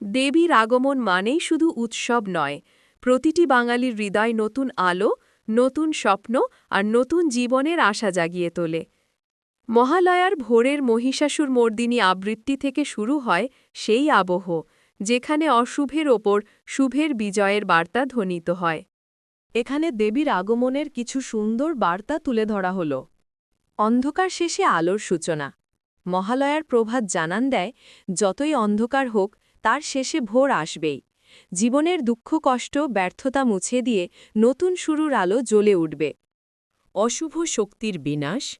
দেবীর আগমন মানেই শুধু উৎসব নয়, প্রতিটি বাঙালির হৃদয় নতুন আলো, নতুন স্বপ্ন আর নতুন জীবনের আশা জাগিয়ে তোলে। মহালয়ার ভোরের মহিষাসুর মর্দিনী আবৃত্তি থেকে শুরু হয় সেই আবহ, যেখানে অশুভের ওপর শুভের বিজয়ের বার্তা ধ্বনিত হয়। এখানে দেবীর আগমনের কিছু সুন্দর বার্তা তুলে ধরা হল। অন্ধকার শেষে আলোর সূচনা। মহালয়ার প্রভাত জানান দেয়, যতই অন্ধকার হোক তার শেষে ভোর আসবেই। জীবনের দুঃখ কষ্ট ব্যর্থতা মুছে দিয়ে নতুন শুরুর আলো জ্বলে উঠবে। অশুভ শক্তির বিনাশ।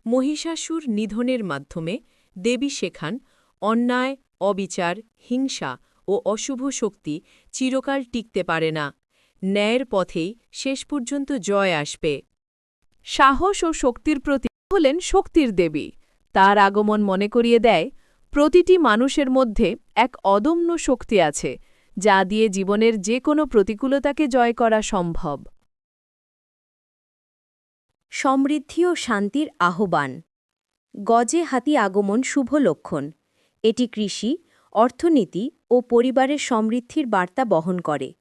মহিষাসুর নিধনের মাধ্যমে দেবী শেখান, অন্যায়, অবিচার, হিংসা ও অশুভ শক্তি চিরকাল টিকতে পারে না। ন্যায়ের পথেই শেষ পর্যন্ত জয় আসবে। সাহস ও শক্তির প্রতীক হলেন শক্তির দেবী। তার আগমন মনে করিয়ে দেয়, প্রতিটি মানুষের মধ্যে এক অদম্য শক্তি আছে, যা দিয়ে জীবনের যে কোনো প্রতিকূলতাকে জয় করা সম্ভব। সমৃদ্ধি ও শান্তির আহ্বান। গজে হাতি আগমন শুভ লক্ষণ। এটি কৃষি, অর্থনীতি ও পরিবারের সমৃদ্ধির বার্তা বহন করে।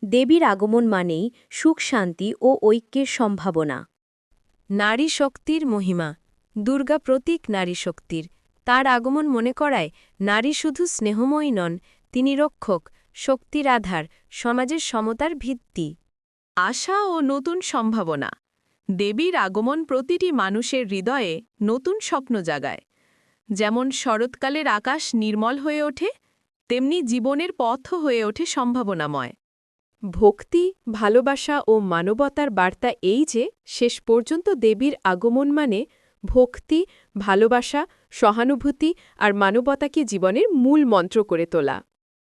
দেবীর আগমন মানেই সুখ শান্তি ও ঐক্যের সম্ভাবনা। নারী শক্তির মহিমা। দুর্গা প্রতীক নারী শক্তির। তার আগমন মনে করায়, নারী শুধু স্নেহময়ী নন, তিনি রক্ষক, শক্তির আধার, সমাজের সমতার ভিত্তি। আশা ও নতুন সম্ভাবনা। দেবীর আগমন প্রতিটি মানুষের হৃদয়ে নতুন স্বপ্ন জাগায়। যেমন শরৎকালের আকাশ নির্মল হয়ে ওঠে, তেমনি জীবনের পথও হয়ে ওঠে সম্ভাবনাময়। ভক্তি, ভালোবাসা ও মানবতার বার্তা এই যে, শেষ পর্যন্ত দেবীর আগমন মানে ভক্তি, ভালোবাসা, সহানুভূতি আর মানবতাকে জীবনের মূল মন্ত্র করে তোলা।